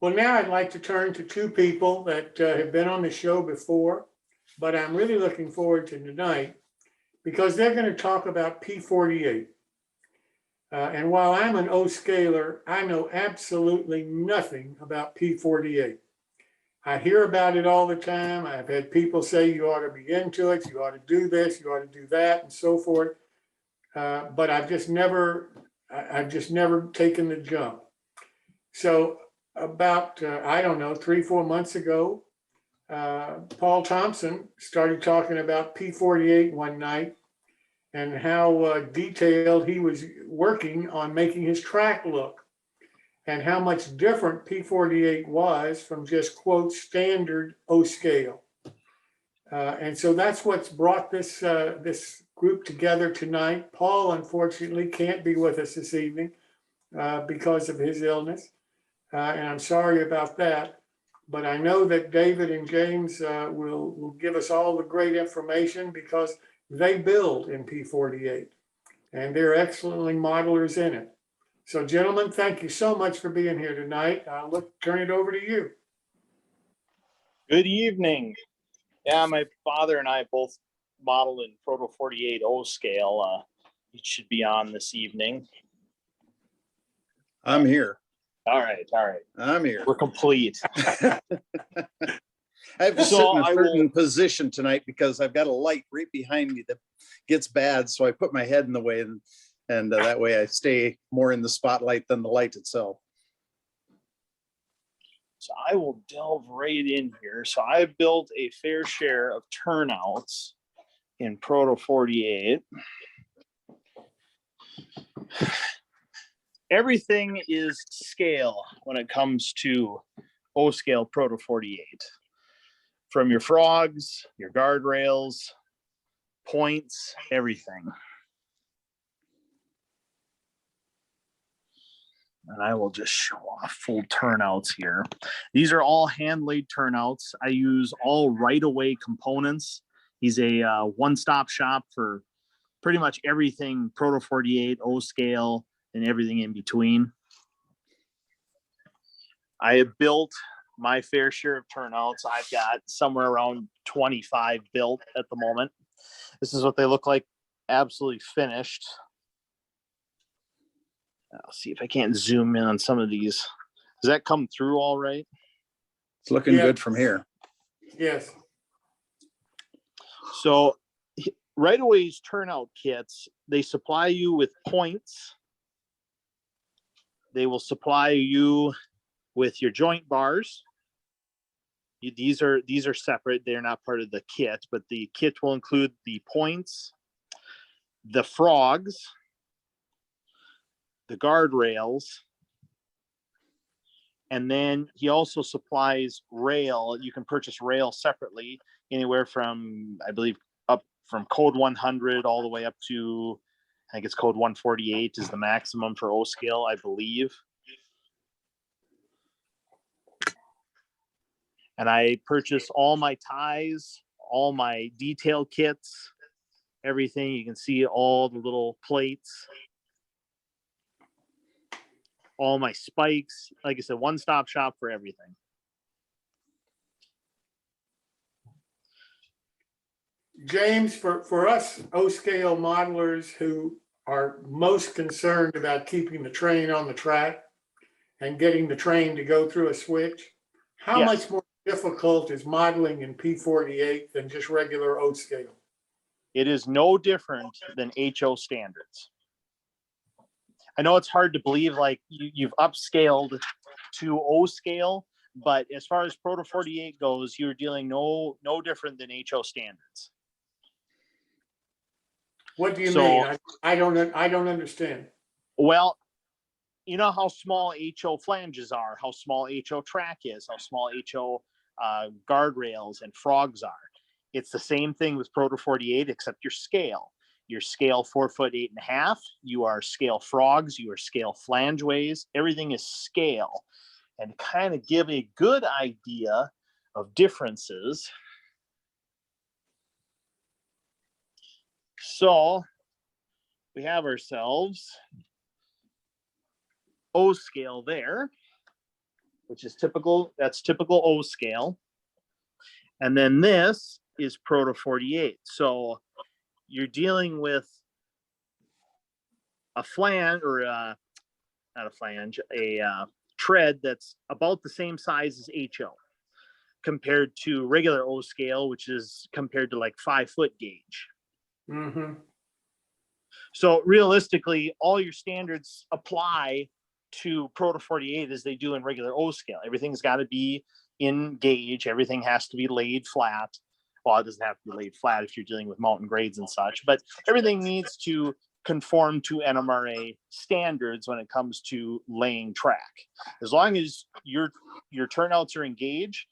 Well, now I'd like to turn to two people that have been on the show before, but I'm really looking forward to tonight because they're going to talk about P48. And while I'm an O scaler, I know absolutely nothing about P48. I hear about it all the time. I've had people say you ought to be into it, you ought to do this, you ought to do that, and so forth. But I've just never taken the jump. So about, I don't know, 3-4 months ago, Paul Thompson started talking about P48 one night and how detailed he was working on making his track look and how much different P48 was from just, quote, standard O scale. And so that's what's brought this group together tonight. Paul, unfortunately, can't be with us this evening because of his illness. And I'm sorry about that. But I know that David and James will give us all the great information because they build in P48 and they're excellently modelers in it. So gentlemen, thank you so much for being here tonight. I'll turn it over to you. Good evening. Yeah, my father and I both model in Proto 48 O scale. He should be on this evening. I'm here. All right. I'm here. We're complete. I have to sit in a certain position tonight because I've got a light right behind me that gets bad. So I put my head in the way and that way I stay more in the spotlight than the light itself. So I will delve right in here. So I've built a fair share of turnouts in Proto 48. Everything is scale when it comes to O scale Proto 48. From your frogs, your guardrails, points, everything. And I will just show off full turnouts here. These are all hand-laid turnouts. I use all right-of-way components. He's a one-stop shop for pretty much everything Proto 48, O scale, and everything in between. I have built my fair share of turnouts. I've got somewhere around 25 built at the moment. This is what they look like, absolutely finished. I'll see if I can't zoom in on some of these. Does that come through all right? It's looking good from here. Yes. So right away's turnout kits, they supply you with points. They will supply you with your joint bars. These are separate. They're not part of the kit, but the kit will include the points, the frogs, the guardrails, and then he also supplies rail. You can purchase rail separately, anywhere from, I believe, up from code 100 all the way up to, I think it's code 148 is the maximum for O scale, I believe. And I purchase all my ties, all my detail kits, everything. You can see all the little plates, all my spikes. Like I said, one-stop shop for everything. James, for us O-scale modelers who are most concerned about keeping the train on the track and getting the train to go through a switch, how much more difficult is modeling in P48 than just regular O-scale? It is no different than HO standards. I know it's hard to believe, like you've upscaled to O scale, but as far as Proto 48 goes, you're dealing no different than HO standards. What do you mean? I don't understand. Well, you know how small HO flanges are, how small HO track is, how small HO guardrails and frogs are. It's the same thing with Proto 48, except your scale. Your scale 4 foot 8.5. You are scale frogs. You are scale flangeways. Everything is scale, and to kind of give a good idea of differences. So we have ourselves O scale there. which is typical. That's typical O scale. And then this is Proto 48. So you're dealing with a flange, or not a flange, a tread that's about the same size as HO compared to regular O scale, which is compared to like 5-foot gauge. Mm-hmm. So realistically, all your standards apply to Proto 48 as they do in regular O scale. Everything's got to be in gauge. Everything has to be laid flat. Well, it doesn't have to be laid flat if you're dealing with mountain grades and such, but everything needs to conform to NMRA standards when it comes to laying track. As long as your turnouts are in gauge,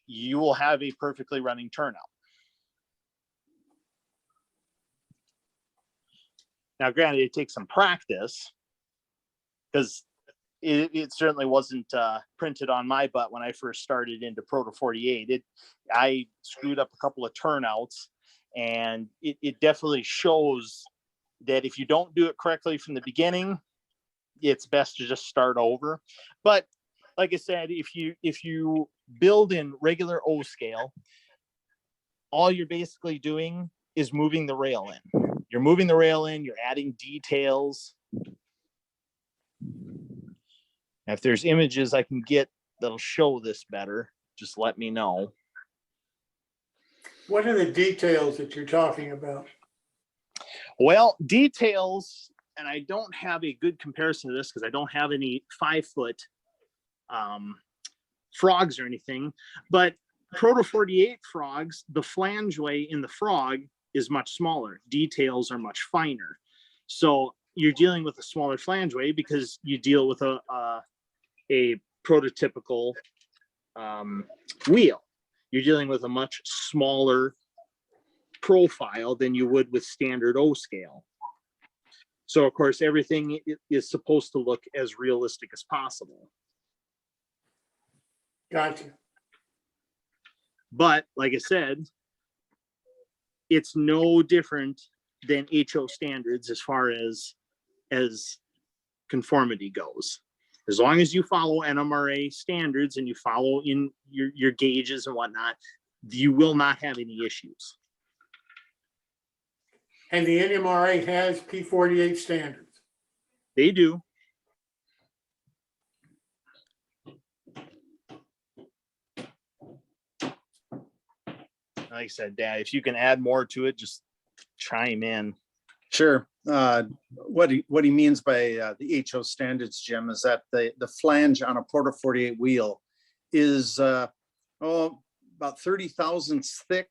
you will have a perfectly running turnout. Now, granted, it takes some practice because it certainly wasn't printed on my butt when I first started into Proto 48. I screwed up a couple of turnouts, and it definitely shows that if you don't do it correctly from the beginning, it's best to just start over. But like I said, if you build in regular O scale, all you're basically doing is moving the rail in. You're moving the rail in, you're adding details. If there's images I can get that'll show this better, just let me know. What are the details that you're talking about? Well, details, and I don't have a good comparison to this because I don't have any 5-foot frogs or anything, but Proto 48 frogs, the flangeway in the frog is much smaller. Details are much finer. So you're dealing with a smaller flangeway because you deal with a prototypical wheel. You're dealing with a much smaller profile than you would with standard O scale. So of course, everything is supposed to look as realistic as possible. Gotcha. But like I said, it's no different than HO standards as far as conformity goes. As long as you follow NMRA standards and you follow in your gauges and whatnot, you will not have any issues. And the NMRA has P48 standards. They do. Like I said, Dad, if you can add more to it, just chime in. Sure. What he means by the HO standards, Jim, is that the flange on a Proto 48 wheel is about 30 thousandths thick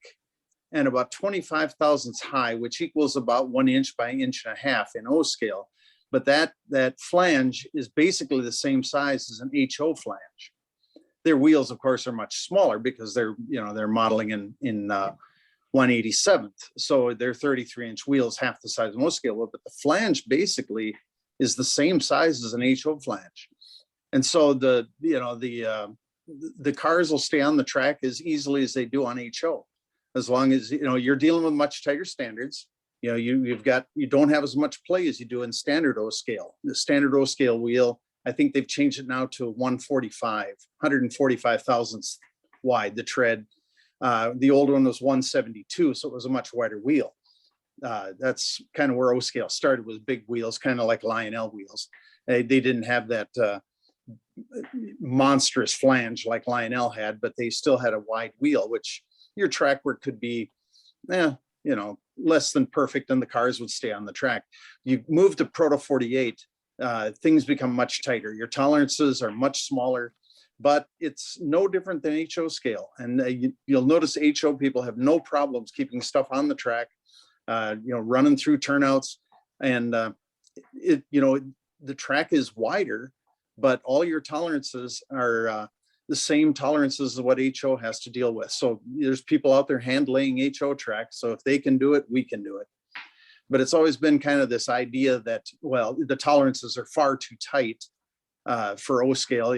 and about 25 thousandths high, which equals about 1 inch by 1.5 inches in O scale. But that flange is basically the same size as an HO flange. Their wheels, of course, are much smaller because they're modeling in 1/87th. So they're 33-inch wheels, half the size of most scale. But the flange basically is the same size as an HO flange. And so the cars will stay on the track as easily as they do on HO, as long as you're dealing with much tighter standards. You don't have as much play as you do in standard O scale. The standard O scale wheel, I think they've changed it now to 145 thousandths wide, the tread. The old one was 172, so it was a much wider wheel. That's kind of where O scale started, with big wheels, kind of like Lionel wheels. They didn't have that monstrous flange like Lionel had, but they still had a wide wheel, which your track work could be, less than perfect, and the cars would stay on the track. You move to Proto 48, things become much tighter. Your tolerances are much smaller, but it's no different than HO scale. And you'll notice HO people have no problems keeping stuff on the track, running through turnouts. And the track is wider, but all your tolerances are the same tolerances as what HO has to deal with. So there's people out there hand laying HO tracks. So if they can do it, we can do it. But it's always been kind of this idea that, well, the tolerances are far too tight for O scale.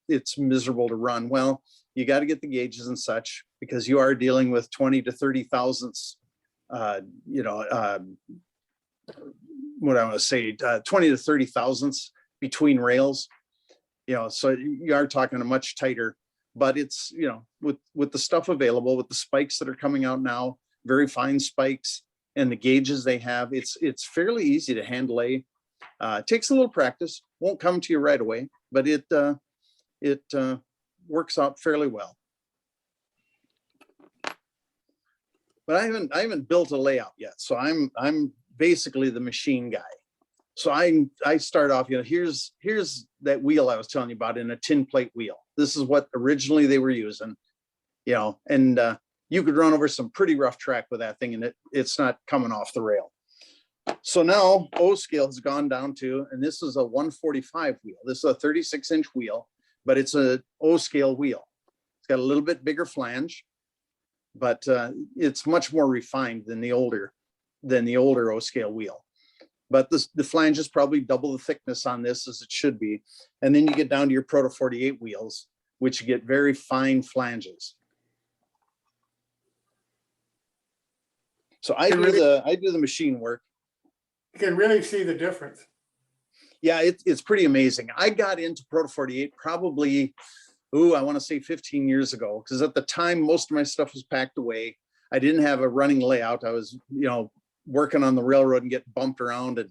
It's miserable to run. Well, you got to get the gauges and such, because you are dealing with 20 to 30 thousandths, 20 to 30 thousandths between rails. So you are talking a much tighter, but it's, with the stuff available, with the spikes that are coming out now, very fine spikes, and the gauges they have, it's fairly easy to hand lay. It takes a little practice, won't come to you right away, but it works out fairly well. But I haven't built a layout yet, so I'm basically the machine guy. So I start off, here's that wheel I was telling you about, in a tin plate wheel. This is what originally they were using, and you could run over some pretty rough track with that thing, and it's not coming off the rail. So now O scale has gone down to, and this is a 145 wheel. This is a 36-inch wheel, but it's a O scale wheel. It's got a little bit bigger flange, but it's much more refined than the older O scale wheel. But the flange is probably double the thickness on this as it should be. And then you get down to your Proto 48 wheels, which you get very fine flanges. So I do the machine work. You can really see the difference. Yeah, it's pretty amazing. I got into Proto 48 probably, I want to say 15 years ago, because at the time, most of my stuff was packed away. I didn't have a running layout. I was, working on the railroad and get bumped around,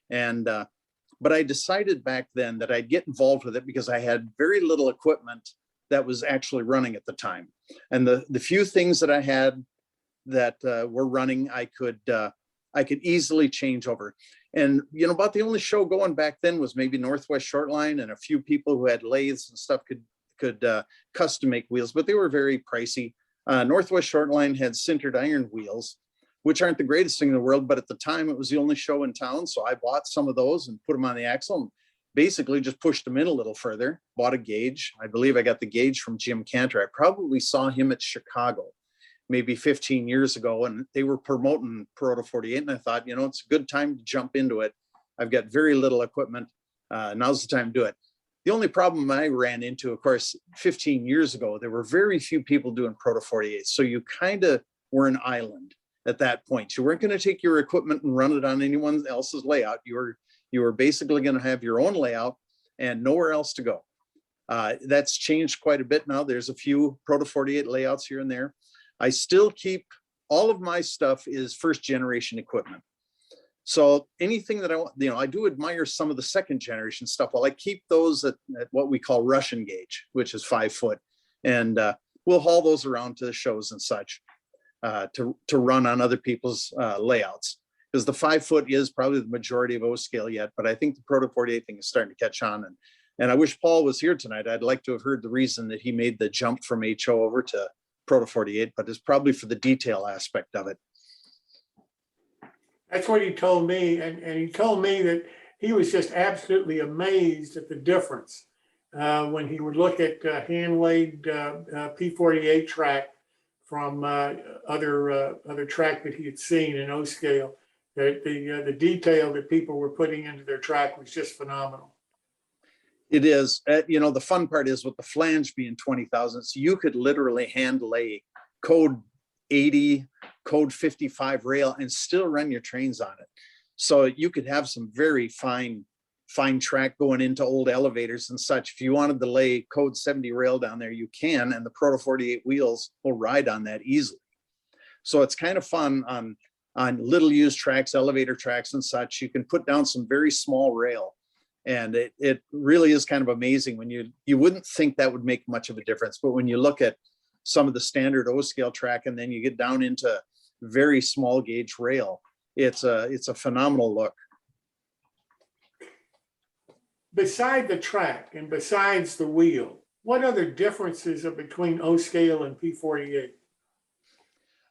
but I decided back then that I'd get involved with it because I had very little equipment that was actually running at the time. And the few things that I had that were running, I could easily change over. And about the only show going back then was maybe Northwest Shortline, and a few people who had lathes and stuff could custom make wheels, but they were very pricey. Northwest Shortline had sintered iron wheels, which aren't the greatest thing in the world, but at the time it was the only show in town. So I bought some of those and put them on the axle and basically just pushed them in a little further, bought a gauge. I believe I got the gauge from Jim Cantor. I probably saw him at Chicago maybe 15 years ago, and they were promoting Proto 48. And I thought, it's a good time to jump into it. I've got very little equipment. Now's the time to do it. The only problem I ran into, of course, 15 years ago, there were very few people doing Proto 48. So you kind of were an island at that point. You weren't going to take your equipment and run it on anyone else's layout. You were basically going to have your own layout and nowhere else to go. That's changed quite a bit now. There's a few Proto 48 layouts here and there. I still keep, all of my stuff is first generation equipment. So anything that I want, I do admire some of the second generation stuff. Well, I keep those at what we call Russian gauge, which is 5 foot. And we'll haul those around to the shows and such. To run on other people's layouts, because the 5 foot is probably the majority of O scale yet, but I think the Proto 48 thing is starting to catch on. And I wish Paul was here tonight. I'd like to have heard the reason that he made the jump from HO over to Proto 48, but it's probably for the detail aspect of it. That's what he told me. And he told me that he was just absolutely amazed at the difference when he would look at hand-laid P48 track from other track that he had seen in O scale. The detail that people were putting into their track was just phenomenal. It is. The fun part is with the flange being 20 thousandths, you could literally hand lay code 80, code 55 rail and still run your trains on it. So you could have some very fine track going into old elevators and such. If you wanted to lay code 70 rail down there, you can, and the Proto 48 wheels will ride on that easily. So it's kind of fun on little used tracks, elevator tracks and such. You can put down some very small rail, and it really is kind of amazing when you wouldn't think that would make much of a difference. But when you look at some of the standard O scale track, and then you get down into very small gauge rail, it's a phenomenal look. Beside the track and besides the wheel, what other differences are between O scale and P48?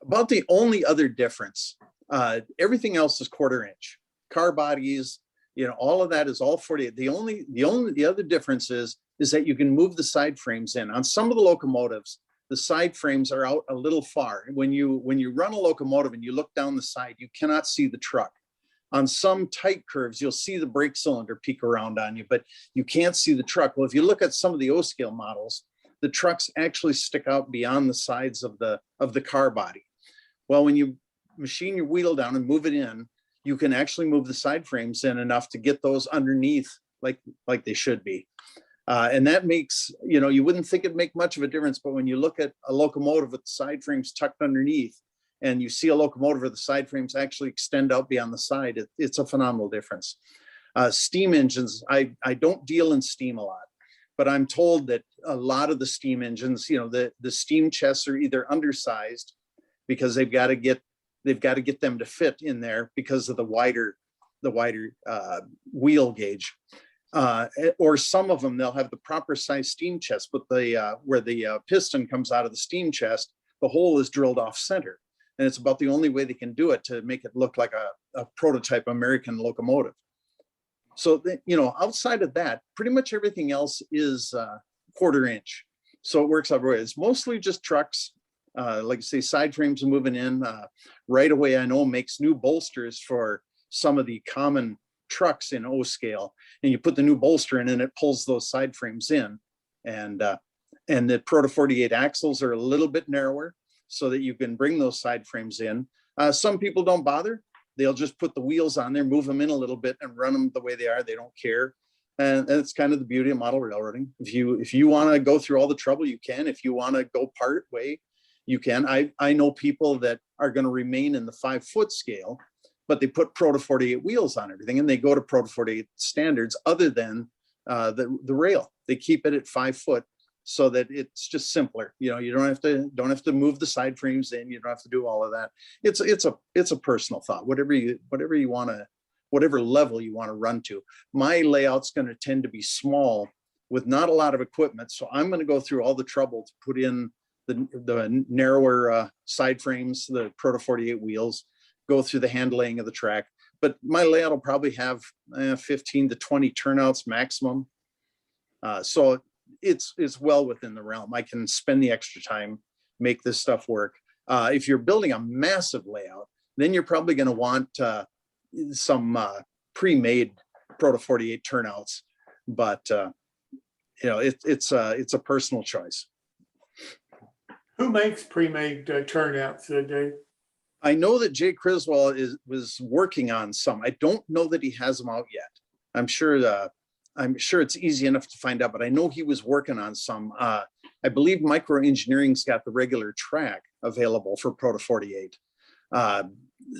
About the only other difference, everything else is 1/4 inch. Car bodies, all of that is all 48. The other difference is that you can move the side frames in. On some of the locomotives, the side frames are out a little far. When you run a locomotive and you look down the side, you cannot see the truck. On some tight curves, you'll see the brake cylinder peek around on you, but you can't see the truck. Well, if you look at some of the O scale models, the trucks actually stick out beyond the sides of the car body. Well, when you machine your wheel down and move it in, you can actually move the side frames in enough to get those underneath like they should be. And that makes, you wouldn't think it'd make much of a difference, but when you look at a locomotive with the side frames tucked underneath, and you see a locomotive where the side frames actually extend out beyond the side, it's a phenomenal difference. Steam engines, I don't deal in steam a lot, but I'm told that a lot of the steam engines, the steam chests are either undersized because they've got to get them to fit in there because of the wider wheel gauge. Or some of them, they'll have the proper size steam chest, but where the piston comes out of the steam chest, the hole is drilled off center. And it's about the only way they can do it to make it look like a prototype American locomotive. So, outside of that, pretty much everything else is 1/4 inch. So it works out right. It's mostly just trucks. Like I say, side frames are moving in. Right Away, I know, makes new bolsters for some of the common trucks in O scale, and you put the new bolster in and it pulls those side frames in. And the Proto 48 axles are a little bit narrower so that you can bring those side frames in. Some people don't bother. They'll just put the wheels on there, move them in a little bit and run them the way they are. They don't care. And it's kind of the beauty of model railroading. If you want to go through all the trouble, you can. If you want to go part way, you can. I know people that are going to remain in the 5-foot scale, but they put Proto 48 wheels on everything, and they go to Proto 48 standards other than the rail. They keep it at 5 foot so that it's just simpler. You don't have to move the side frames in. You don't have to do all of that. It's a personal thought. Whatever you want to, whatever level you want to run to. My layout's going to tend to be small with not a lot of equipment, so I'm going to go through all the trouble to put in the narrower side frames, the Proto 48 wheels, go through the handling of the track. But my layout will probably have 15 to 20 turnouts maximum. So it's well within the realm. I can spend the extra time, make this stuff work. If you're building a massive layout, then you're probably going to want some pre-made Proto 48 turnouts. But it's a personal choice. Who makes pre-made turnouts, Dave? I know that Jay Criswell was working on some. I don't know that he has them out yet. I'm sure it's easy enough to find out, but I know he was working on some. I believe Micro Engineering's got the regular track available for Proto 48.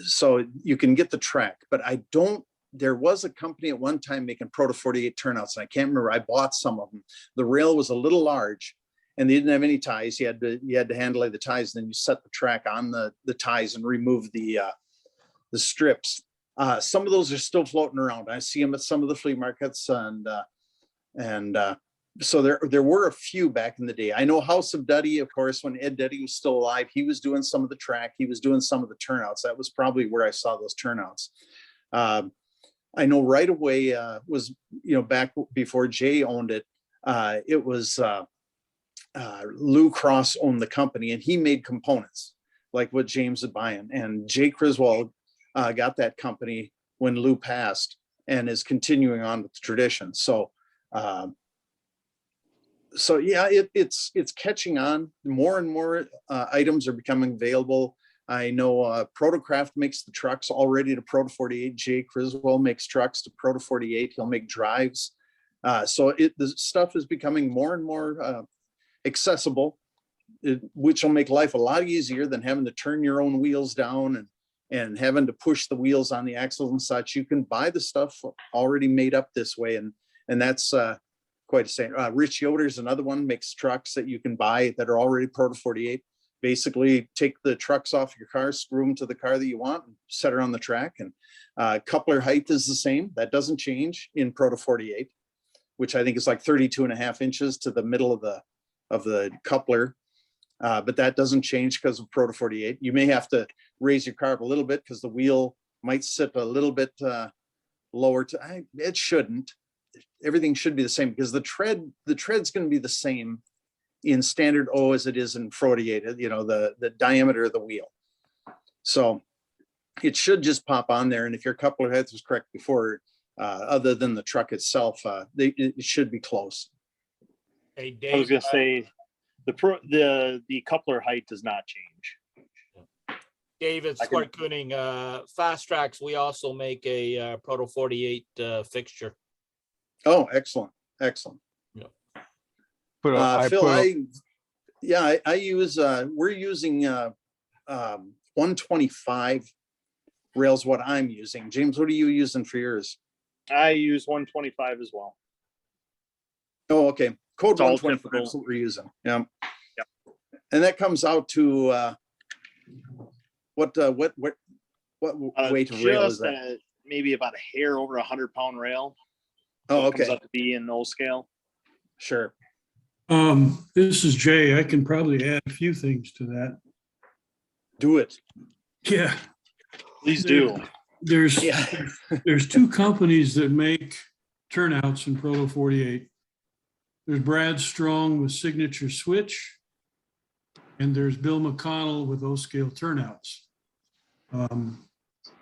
So you can get the track, but there was a company at one time making Proto 48 turnouts, and I can't remember. I bought some of them. The rail was a little large, and they didn't have any ties. You had to handle the ties, and then you set the track on the ties and remove the strips. Some of those are still floating around. I see them at some of the flea markets, and so there were a few back in the day. I know House of Duddy, of course, when Ed Duddy was still alive, he was doing some of the track. He was doing some of the turnouts. That was probably where I saw those turnouts. I know Right Away was, back before Jay owned it. It was Lou Cross owned the company, and he made components like what James is buying. And Jay Criswell got that company when Lou passed and is continuing on with the tradition. So yeah, it's catching on. More and more items are becoming available. I know Protocraft makes the trucks already to Proto 48. Jay Criswell makes trucks to Proto 48. He'll make drives. So the stuff is becoming more and more accessible, which will make life a lot easier than having to turn your own wheels down and having to push the wheels on the axles and such. You can buy the stuff already made up this way, and that's quite a saying. Rich Yoder's another one, makes trucks that you can buy that are already Proto 48. Basically, take the trucks off your car, screw them to the car that you want, and set her on the track. And coupler height is the same. That doesn't change in Proto 48, which I think is like 32.5 inches to the middle of the coupler. But that doesn't change because of Proto 48. You may have to raise your car up a little bit because the wheel might sit a little bit lower. It shouldn't. Everything should be the same because the tread's going to be the same in standard O as it is in 48, the diameter of the wheel. So it should just pop on there. And if your coupler height was correct before, other than the truck itself, it should be close. Hey, Dave, I was going to say the coupler height does not change. Dave, it's Clark Kooning. Fast Tracks, we also make a Proto 48 fixture. Oh, excellent. Excellent. Yeah. Phil, I use, we're using 125 rails, what I'm using. James, what are you using for yours? I use 125 as well. Oh, okay. Code It's all 125 typical. is what we're using. Yeah. Yep. And that comes out to what weight of rail is Just that? maybe about a hair over 100-pound rail. Oh, It comes okay. out to be in no scale. Sure. This is Jay. I can probably add a few things to that. Do it. Yeah. Please do. There's Yeah. there's two companies that make turnouts in Proto 48. There's Brad Strong with Signature Switch, and there's Bill McConnell with O-scale turnouts.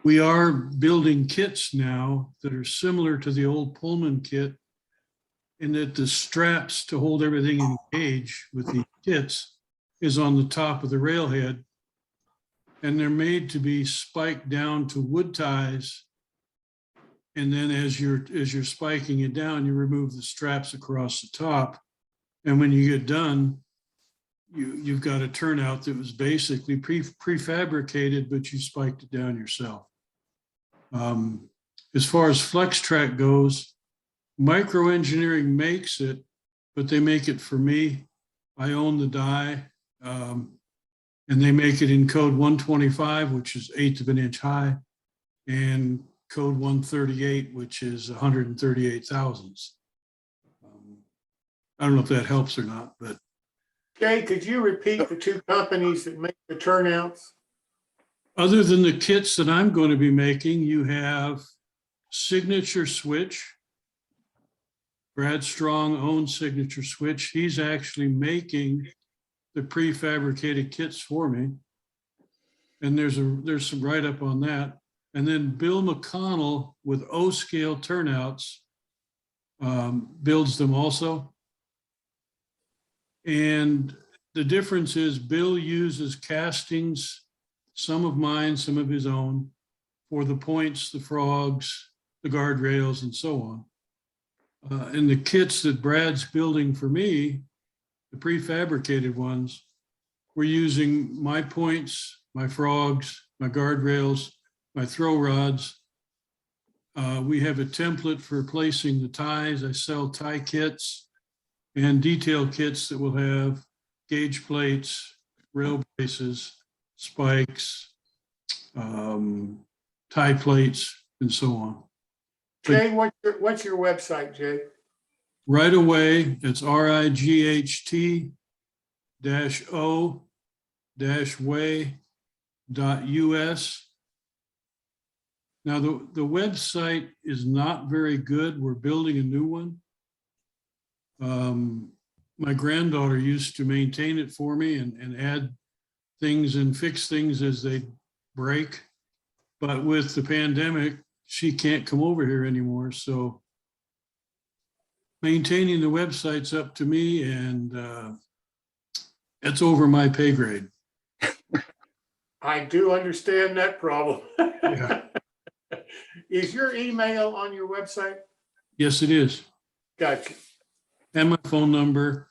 We are building kits now that are similar to the old Pullman kit, in that the straps to hold everything engaged with the kits is on the top of the railhead, and they're made to be spiked down to wood ties. And then as you're spiking it down, you remove the straps across the top. And when you get done, you've got a turnout that was basically prefabricated, but you spiked it down yourself. As far as Flex Track goes, Micro Engineering makes it, but they make it for me. I own the die, and they make it in code 125, which is 1/8 of an inch high, and code 138, which is 138 thousandths. I don't know if that helps or not, but. Jay, could you repeat the two companies that make the turnouts? Other than the kits that I'm going to be making, you have Signature Switch. Brad Strong owns Signature Switch. He's actually making the prefabricated kits for me. And there's some write-up on that. And then Bill McConnell with O-scale turnouts builds them also. And the difference is Bill uses castings, some of mine, some of his own, for the points, the frogs, the guardrails, and so on. And the kits that Brad's building for me, the prefabricated ones, we're using my points, my frogs, my guardrails, my throw rods. We have a template for placing the ties. I sell tie kits and detail kits that will have gauge plates, rail braces, spikes, tie plates, and so on. Jay, what's your website, Jay? Right away, it's right-o-way.us. Now, the website is not very good. We're building a new one. My granddaughter used to maintain it for me and add things and fix things as they break. But with the pandemic, she can't come over here anymore. So maintaining the website's up to me, and it's over my pay grade. I do understand that problem. Yeah. Is your email on your website? Yes, it is. Gotcha. And my phone number.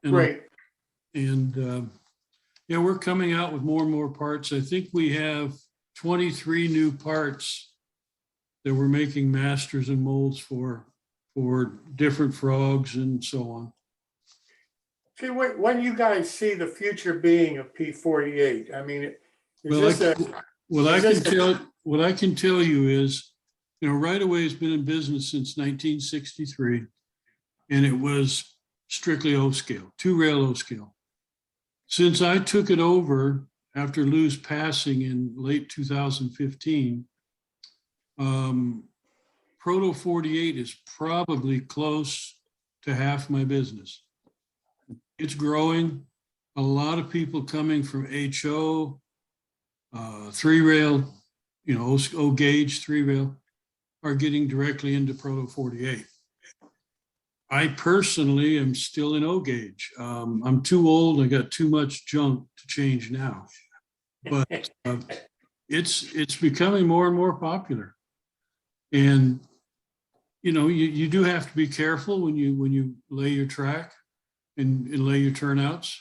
And Great. And yeah, we're coming out with more and more parts. I think we have 23 new parts that we're making masters and molds for different frogs and so on. See, when you guys see the future being of P48, I mean, What I can tell you is, Right Away has been in business since 1963, and it was strictly O-scale, 2-rail O-scale. Since I took it over after Lou's passing in late 2015, Proto 48 is probably close to half my business. It's growing. A lot of people coming from HO, 3-rail, O-gauge 3-rail are getting directly into Proto 48. I personally am still in O-gauge. I'm too old. I got too much junk to change now, but it's becoming more and more popular. And you do have to be careful when you lay your track. and lay your turnouts.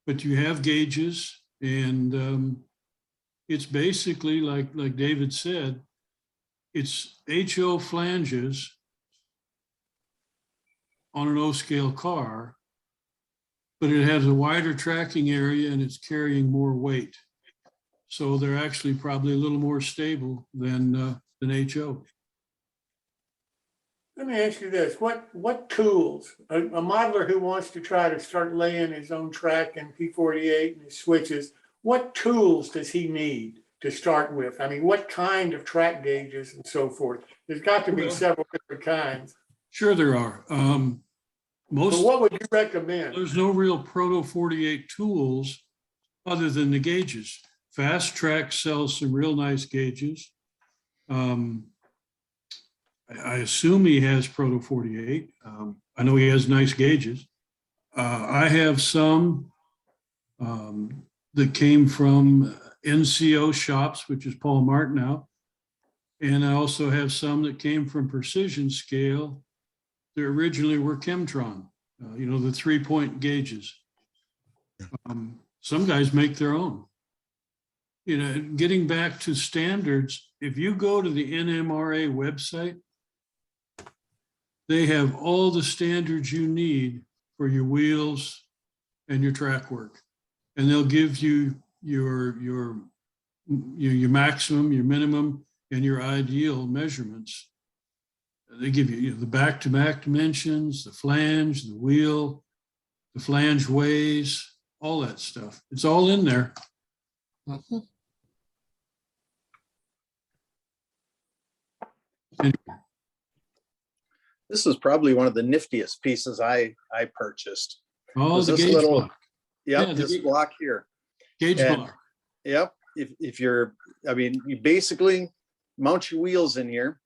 But you have gauges, and it's basically like David said, it's HO flanges on an O-scale car, but it has a wider tracking area and it's carrying more weight. So they're actually probably a little more stable than HO. Let me ask you this, what tools, a modeler who wants to try to start laying his own track in P48 and his switches, what tools does he need to start with? I mean, what kind of track gauges and so forth? There's got to be several different kinds. Sure there are. But what would you recommend? There's no real Proto 48 tools other than the gauges. Fast Track sells some real nice gauges. I assume he has Proto 48. I know he has nice gauges. I have some that came from NCO shops, which is Paul Martinow. And I also have some that came from Precision Scale. They originally were Chemtron, the 3-point gauges. Some guys make their own. Getting back to standards, if you go to the NMRA website, they have all the standards you need for your wheels and your track work. And they'll give you your maximum, your minimum, and your ideal measurements. They give you, the back-to-back dimensions, the flange, the wheel, the flange ways, all that stuff. It's all in there. Mm-hmm. This is probably one of the niftiest pieces I purchased. Oh, the this gauge little block. Yep, Yeah, this block here. Gauge And- block. Yep. If you basically mount your wheels in here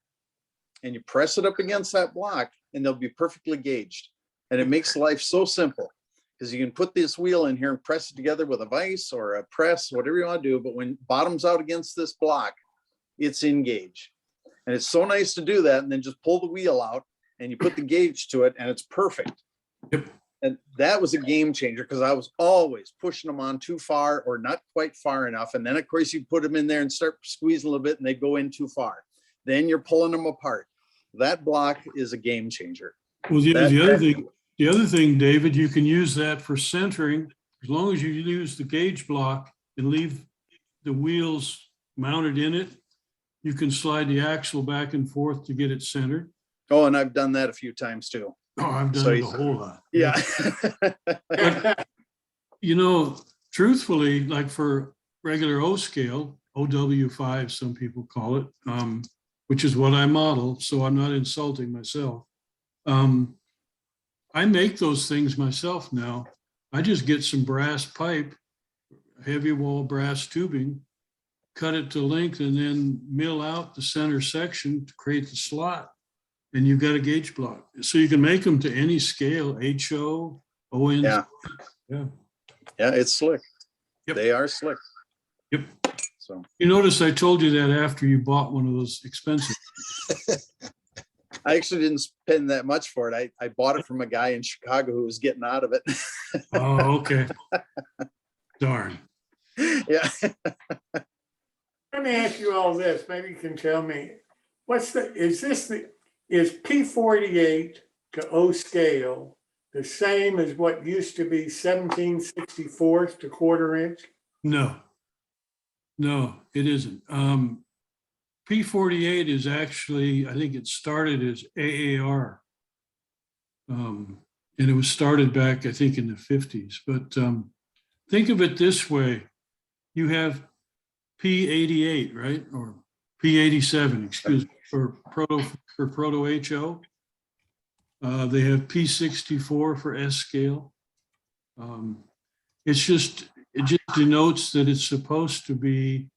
and you press it up against that block and they'll be perfectly gauged. And it makes life so simple because you can put this wheel in here and press it together with a vise or a press, whatever you want to do. But when it bottoms out against this block, it's in gauge. And it's so nice to do that and then just pull the wheel out and you put the gauge to it and it's perfect. Yep. And that was a game changer because I was always pushing them on too far or not quite far enough. And then of course you put them in there and start squeezing a little bit and they go in too far. Then you're pulling them apart. That block is a game changer. Well, the other thing, David, you can use that for centering as long as you use the gauge block and leave the wheels mounted in it. You can slide the axle back and forth to get it centered. Oh, and I've done that a few times too. Oh, I've done So it a whole lot. Yeah. Truthfully, like for regular O scale, OW5, some people call it, which is what I model, so I'm not insulting myself. I make those things myself now. I just get some brass pipe, heavy wall brass tubing, cut it to length, and then mill out the center section to create the slot. And you've got a gauge block. So you can make them to any scale, HO, ON. Yeah. Yeah. Yeah, it's slick. Yep. They are slick. Yep. So You notice I told you that after you bought one of those expensive. I actually didn't spend that much for it. I bought it from a guy in Chicago who was getting out of it. Oh, okay. Darn. Yeah. Let me ask you all this, maybe you can tell me, is P48 to O scale the same as what used to be 17/64 to 1/4 inch? No, it isn't. P48 is actually, I think it started as AAR. And it was started back, I think, in the 50s. But think of it this way. You have P88, right? Or P87, excuse me, for Proto HO. They have P64 for S scale. It just denotes that it's supposed to be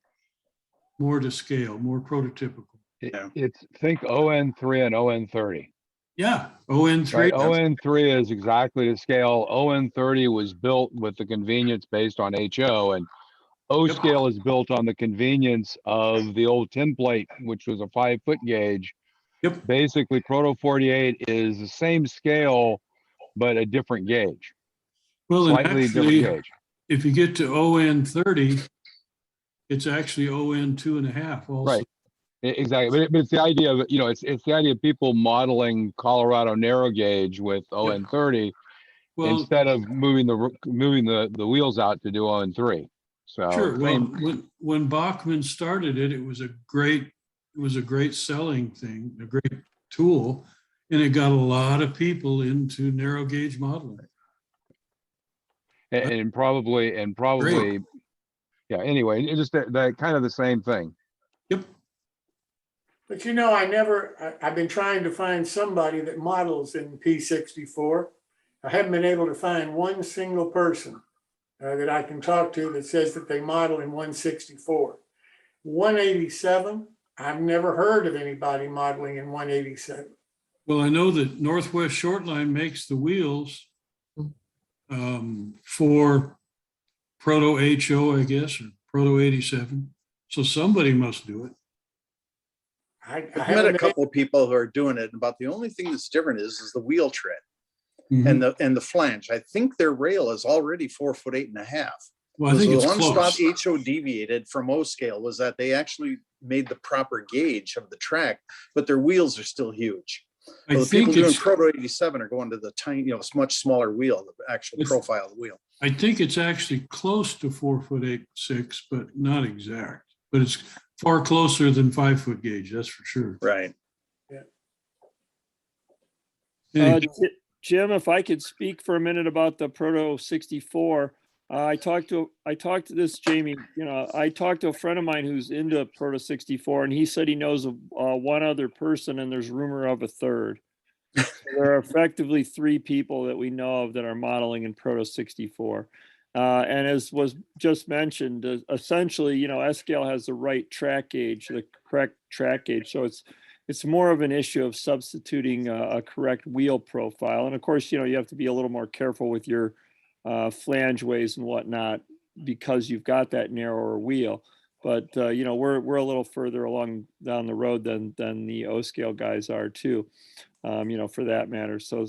more to scale, more prototypical. Yeah. It's think ON3 and ON30. Yeah, ON3. Right, ON3 is exactly to scale. ON30 was built with the convenience based on HO, and O Yep. scale is built on the convenience of the old tin plate, which was a 5-foot gauge. Yep. Basically, Proto 48 is the same scale but a different gauge, Well, and slightly different actually, gauge. if you get to ON 30, it's actually ON 2.5 also. Right. Exactly. But it's the idea of, you know, it's the idea of people modeling Colorado narrow gauge with ON 30 Well, instead of moving the wheels out to do ON 3. So sure. Well, same. when Bachman started it, it was a great selling thing, a great tool, and it got a lot of people into narrow gauge modeling. And probably, Great. yeah, anyway, it's just that kind of the same thing. Yep. But I've been trying to find somebody that models in P64. I haven't been able to find one single person that I can talk to that says that they model in 164. 187, I've never heard of anybody modeling in 187. Well, I know that Northwest Shortline makes the wheels for Proto HO, I guess, or Proto 87. So somebody must do it. I I've met a couple of people who are doing it. About the only thing that's different is the wheel tread Mhm. and the flange. I think their rail is already 4'8.5". Well, I think the it's one close. spot HO deviated from O scale was that they actually made the proper gauge of the track, but their wheels are still huge. I So the people think doing it's, Proto 87 are going to the tiny, much smaller wheel, the actual It's- profile of the wheel. I think it's actually close to 4'8.6", but not exact. But it's far closer than 5-foot gauge, that's for sure. Right. Anyway, Jim, if I could speak for a minute about the Proto 64. I talked to this Jamie, I talked to a friend of mine who's into Proto 64, and he said he knows of one other person, and there's rumor of a third. So there are effectively 3 people that we know of that are modeling in Proto 64. And as was just mentioned, essentially, S-Scale has the right track gauge, the correct track gauge. So it's more of an issue of substituting a correct wheel profile. And of course, you have to be a little more careful with your flange ways and whatnot, because you've got that narrower wheel. But we're a little further along down the road than the O scale guys are too, for that matter. So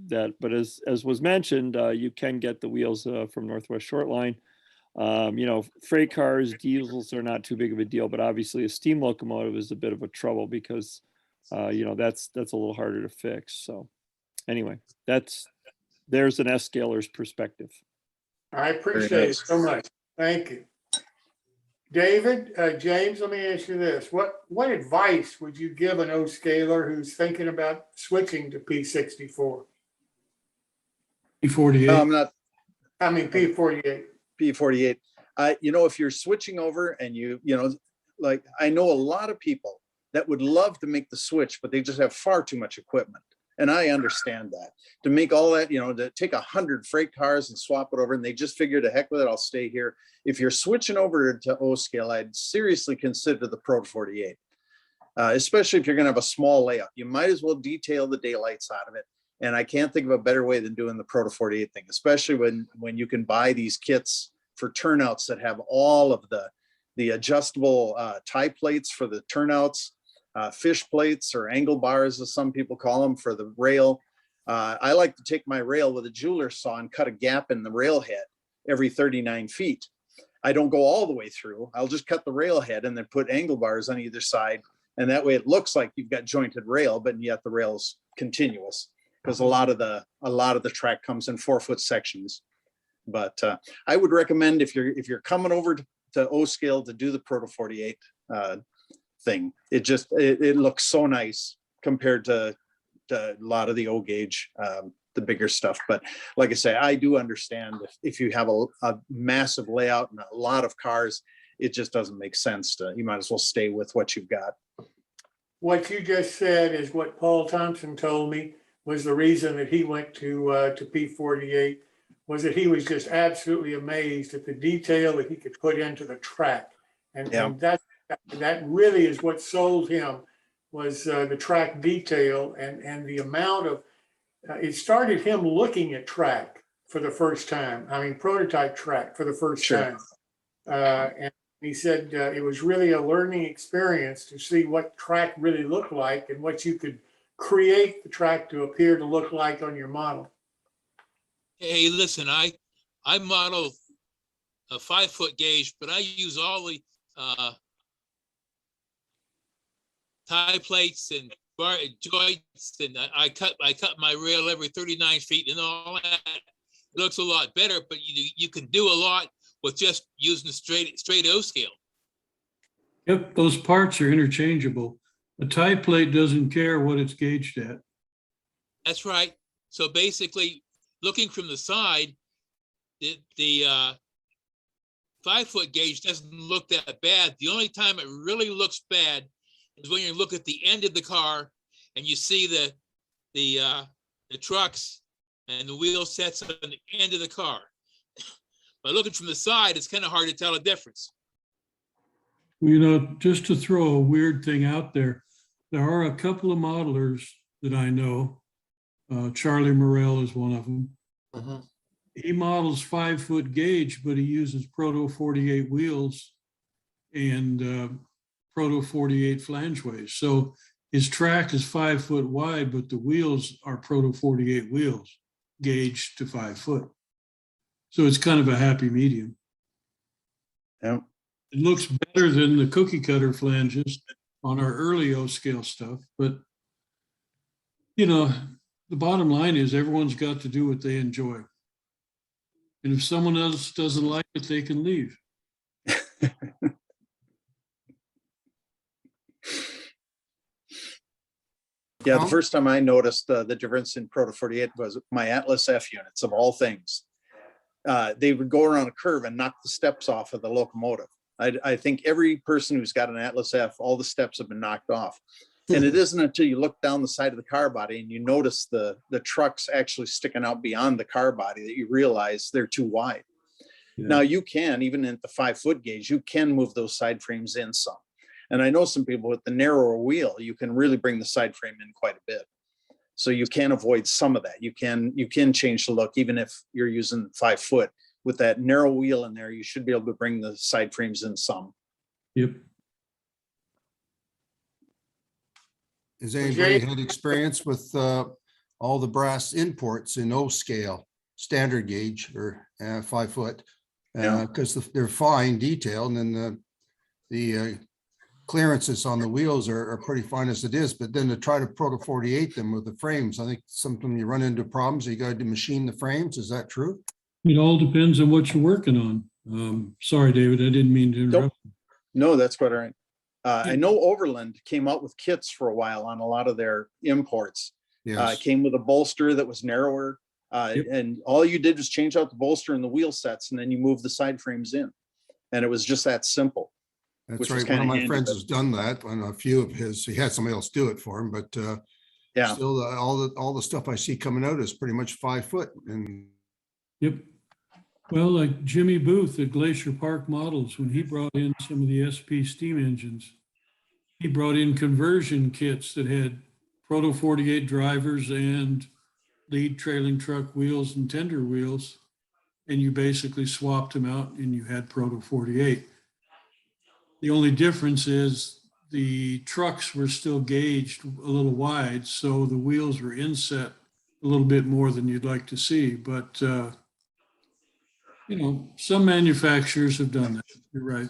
that, but as was mentioned, you can get the wheels from Northwest Shortline. Freight cars, diesels are not too big of a deal, but obviously a steam locomotive is a bit of a trouble because that's a little harder to fix. So anyway, there's an S-scaler's perspective. I appreciate it so much. Thank you. David, James, let me ask you this. What advice would you give an O-scaler who's thinking about switching to P64? P48. P48. P48. If you're switching over and like I know a lot of people that would love to make the switch, but they just have far too much equipment. And I understand that. To make all that, to take 100 freight cars and swap it over, and they just figure to heck with it, I'll stay here. If you're switching over to O scale, I'd seriously consider the Pro 48, especially if you're going to have a small layout. You might as well detail the daylights out of it. And I can't think of a better way than doing the Proto 48 thing, especially when you can buy these kits for turnouts that have all of the adjustable tie plates for the turnouts, fish plates or angle bars, as some people call them, for the rail. I like to take my rail with a jeweler saw and cut a gap in the rail head every 39 feet. I don't go all the way through. I'll just cut the rail head and then put angle bars on either side. And that way it looks like you've got jointed rail, but yet the rail's continuous, because a lot of the track comes in 4-foot sections. But I would recommend if you're coming over to O scale to do the Proto 48 thing, it looks so nice compared to a lot of the O gauge, the bigger stuff. But like I say, I do understand if you have a massive layout and a lot of cars, it just doesn't make sense you might as well stay with what you've got. What you just said is what Paul Thompson told me was the reason that he went to P48, was that he was just absolutely amazed at the detail that he could put into the track. And that really is what sold him, was the track detail and the amount of, it started him looking at track for the first time. Prototype track for the first time. And he said it was really a learning experience to see what track really looked like and what you could create the track to appear to look like on your model? Hey, listen, I model a 5-foot gauge, but I use all the tie plates and bar joints, and I cut my rail every 39 feet and all that. It looks a lot better, but you can do a lot with just using straight O scale. Yep, those parts are interchangeable. A tie plate doesn't care what it's gauged at. That's right. So basically, looking from the side, the 5-foot gauge doesn't look that bad. The only time it really looks bad is when you look at the end of the car and you see the trucks and the wheel sets on the end of the car. But looking from the side, it's kind of hard to tell a difference. You know, just to throw a weird thing out there, there are a couple of modelers that I know. Charlie Morrell is one of them. He models 5-foot gauge, but he uses Proto 48 wheels and Proto 48 flangeways. So his track is 5 foot wide, but the wheels are Proto 48 wheels gauged to 5 foot. So it's kind of a happy medium. Yeah. It looks better than the cookie cutter flanges on our early O scale stuff, but you know, the bottom line is everyone's got to do what they enjoy. And if someone else doesn't like it, they can leave. Yeah, the first time I noticed the difference in Proto 48 was my Atlas F units, of all things. They would go around a curve and knock the steps off of the locomotive. I think every person who's got an Atlas F, all the steps have been knocked off. And it isn't until you look down the side of the car body and you notice the trucks actually sticking out beyond the car body that you realize they're too wide. Yeah. Now you can, even at the 5-foot gauge, you can move those side frames in some. And I know some people with the narrower wheel, you can really bring the side frame in quite a bit. So you can avoid some of that. You can change the look, even if you're using 5 foot. With that narrow wheel in there, you should be able to bring the side frames in some. Yep. Has anybody had experience with all the brass imports in O scale, standard gauge or 5 foot? Because they're fine detailed, and then the clearances on the wheels are pretty fine as it is. But then to try to Proto 48 them with the frames, I think sometimes you run into problems. You got to machine the frames. Is that true? It all depends on what you're working on. Sorry, David, I didn't mean to interrupt. No, that's quite all right. I know Overland came out with kits for a while on a lot of their imports. Yes. It came with a bolster that was narrower. And all you did was change out the bolster and the wheel sets, and then you move the side frames in. And it was just that simple. That's right. One of my friends has done that on a few of his. He had somebody else do it for him, but Yeah. still all the stuff I see coming out is pretty much 5 foot. And Yep. Well, like Jimmy Booth at Glacier Park Models, when he brought in some of the SP steam engines, he brought in conversion kits that had Proto 48 drivers and lead trailing truck wheels and tender wheels. And you basically swapped them out and you had Proto 48. The only difference is the trucks were still gauged a little wide, so the wheels were inset a little bit more than you'd like to see. But, you know, some manufacturers have done that. You're right.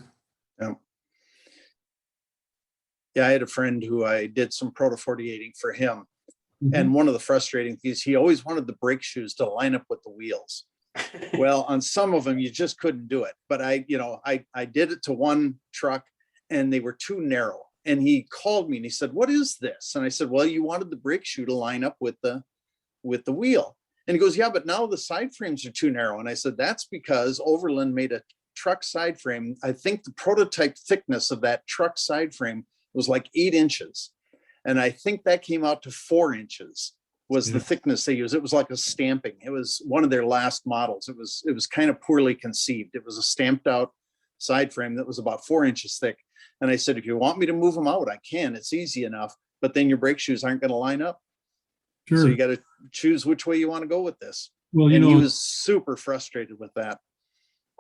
Yeah, I had a friend who I did some Proto 48ing for him. Mhm. And one of the frustrating things, he always wanted the brake shoes to line up with the wheels. Well, on some of them, you just couldn't do it. But I did it to one truck and they were too narrow. And he called me and he said, "What is this?" And I said, "Well, you wanted the brake shoe to line up with the wheel." And he goes, "Yeah, but now the side frames are too narrow." And I said, "That's because Overland made a truck side frame. I think the prototype thickness of that truck side frame was like 8 inches. And I think that came out to 4 inches was the thickness they used. It was like a stamping. It was one of their last models. It was kind of poorly conceived. It was a stamped out side frame that was about 4 inches thick. And I said, "If you want me to move them out, I can. It's easy enough. But then your brake shoes aren't going to line up. Sure. So you got to choose which way you want to go with this." Well, you And know, he was super frustrated with that.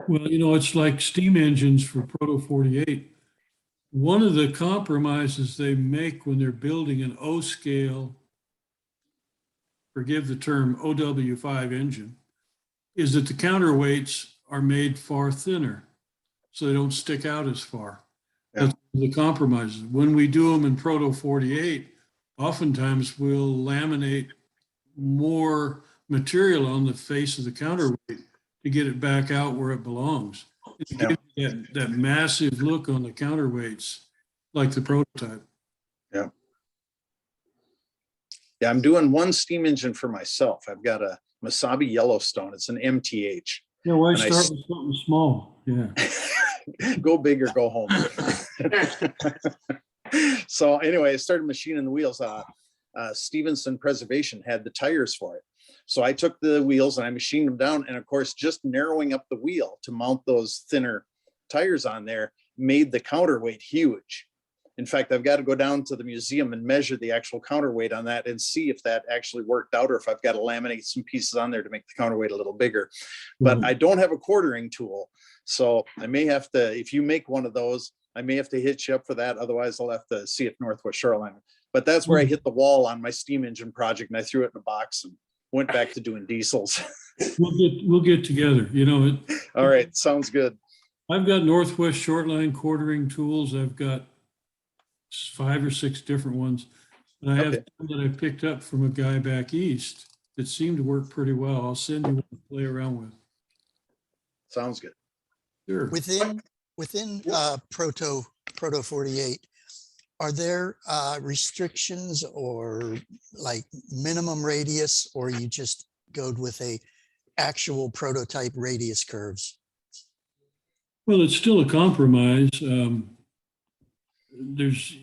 well, you know, it's like steam engines for Proto 48. One of the compromises they make when they're building an O scale forgive the term, OW5 engine, is that the counterweights are made far thinner, so they don't stick out as far. Yeah. That's the compromises. When we do them in Proto 48, oftentimes we'll laminate more material on the face of the counterweight to get it back out where it belongs. It Yeah. gives you that massive look on the counterweights, like the prototype. Yeah. Yeah, I'm doing one steam engine for myself. I've got a Masabi Yellowstone. It's an MTH. Yeah, why And I start with something small? Yeah. Go big or go home. So anyway, I started machining the wheels. Stevenson Preservation had the tires for it. So I took the wheels and I machined them down. And of course, just narrowing up the wheel to mount those thinner tires on there made the counterweight huge. In fact, I've got to go down to the museum and measure the actual counterweight on that and see if that actually worked out, or if I've got to laminate some pieces on there to make the counterweight a little bigger. But I don't have a quartering tool. So I may have to, if you make one of those, I may have to hit you up for that. Otherwise, I'll have to see if Northwest Shoreline. But that's where I hit the wall on my steam engine project, and I threw it in a box and went back to doing diesels. We'll get together. You know, All right, sounds good. I've got Northwest Shortline quartering tools. I've got 5 or 6 different ones. And I have Okay. some that I picked up from a guy back east that seemed to work pretty well. I'll send you one to play around with. Sounds good. Sure. Within Proto 48, are there restrictions or like minimum radius, or you just go with a actual prototype radius curves? Well, it's still a compromise. There's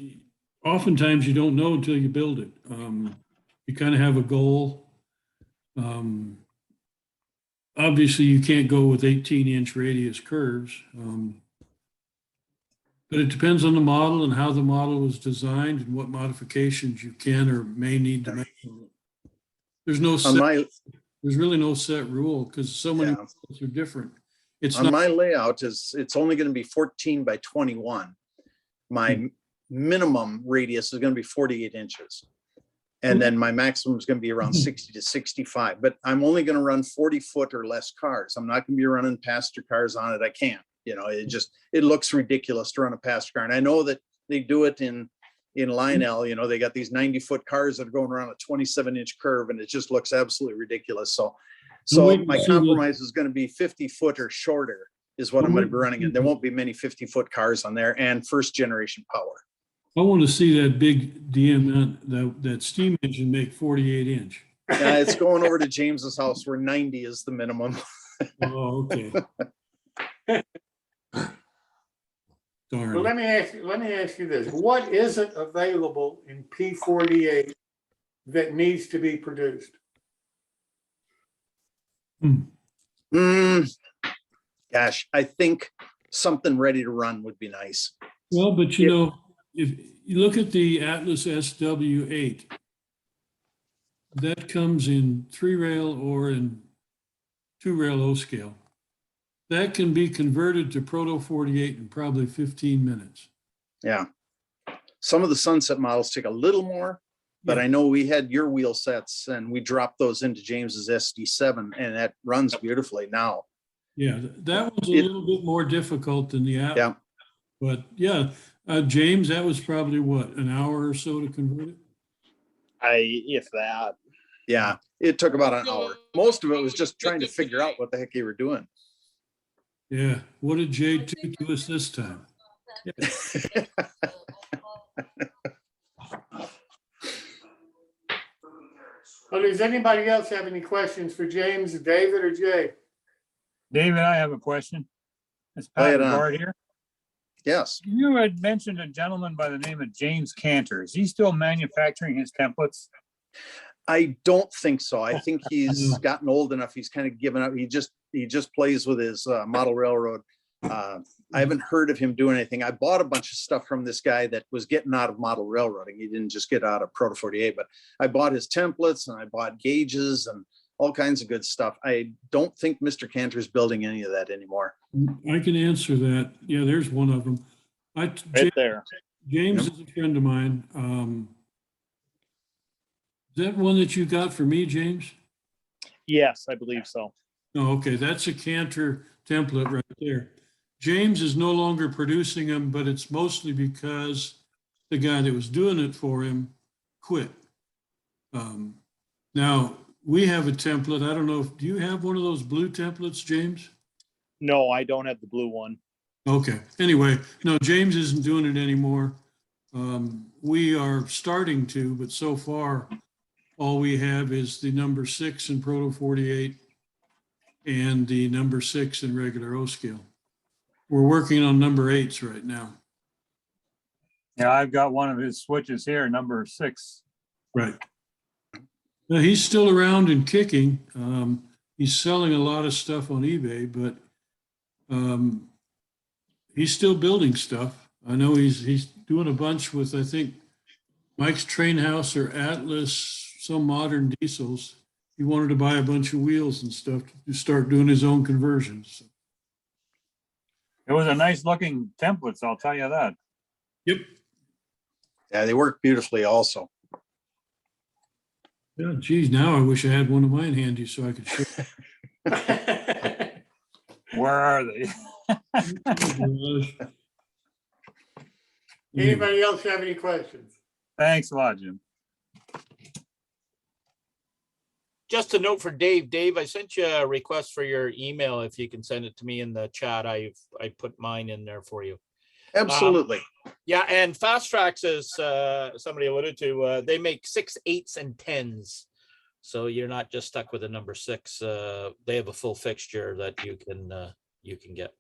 oftentimes you don't know until you build it. You kind of have a goal. Obviously, you can't go with 18-inch radius curves. But it depends on the model and how the model was designed and what modifications you can or may need to make. There's no set, there's really no set rule because so many models are different. It's on not, my layout it's only going to be 14 by 21. My minimum radius is going to be 48 inches. And then my maximum is going to be around 60 to 65, but I'm only going to run 40-foot or less cars. I'm not going to be running passenger cars on it. I can't, you know, it looks ridiculous to run a passenger car. And I know that they do it in Lionel, you know, they got these 90-foot cars that are going around a 27-inch curve, and it just looks absolutely ridiculous. So my compromise is going to be 50-foot or shorter is what I'm going to be running. And there won't be many 50-foot cars on there, and first generation power. I want to see that big DM, that steam engine make 48 inch. It's going over to James's house where 90 is the minimum. Oh, okay. Well, Darn. let me ask you this. What isn't available in P48 that needs to be produced? Gosh, I think something ready to run would be nice. Well, but you know, if you look at the Atlas SW8, that comes in 3-rail or in 2-rail O scale. That can be converted to Proto 48 in probably 15 minutes. Yeah. Some of the Sunset models take a little more, but I know we had your wheel sets and we dropped those into James's SD7, and that runs beautifully now. Yeah, that one's a little bit more difficult than the Atlas. Yeah. But yeah, James, that was probably what, an hour or so to convert it? If that. Yeah, it took about an hour. Most of it was just trying to figure out what the heck you were doing. Yeah. What did Jade do to us this time? Well, does anybody else have any questions for James, David, or Jay? David, I have a question. It's Lay Pat it on. Guard here. Yes. You had mentioned a gentleman by the name of James Cantor. Is he still manufacturing his templates? I don't think so. I think he's gotten old enough. He's kind of given up. He just plays with his model railroad. I haven't heard of him doing anything. I bought a bunch of stuff from this guy that was getting out of model railroading. He didn't just get out of Proto 48, but I bought his templates and I bought gauges and all kinds of good stuff. I don't think Mr. Cantor's building any of that anymore. I can answer that. Yeah, there's one of them. Right there. James is a friend of mine. Is that one that you got for me, James? Yes, I believe so. Oh, okay, that's a Cantor template right there. James is no longer producing them, but it's mostly because the guy that was doing it for him quit. Now, we have a template. I don't know if, do you have one of those blue templates, James? No, I don't have the blue one. Okay, anyway, no, James isn't doing it anymore. We are starting to, but so far, all we have is the number 6 in Proto 48 and the number 6 in regular O scale. We're working on number 8s right now. Yeah, I've got one of his switches here, number 6. Right. Now, he's still around and kicking. He's selling a lot of stuff on eBay, but he's still building stuff. I know he's doing a bunch with, I think, Mike's Train House or Atlas, some modern diesels. He wanted to buy a bunch of wheels and stuff to start doing his own conversions. It was a nice looking templates, I'll tell you that. Yep. Yeah, they work beautifully also. Yeah, geez, now I wish I had one of mine handy so I could show. Where are they? Anybody else have any questions? Thanks a lot, Jim. Just a note for Dave. Dave, I sent you a request for your email. If you can send it to me in the chat, I put mine in there for you. Absolutely. Yeah, and Fast Tracks, as somebody alluded to, they make 6, 8s, and 10s. So you're not just stuck with a number 6. They have a full fixture that you can get.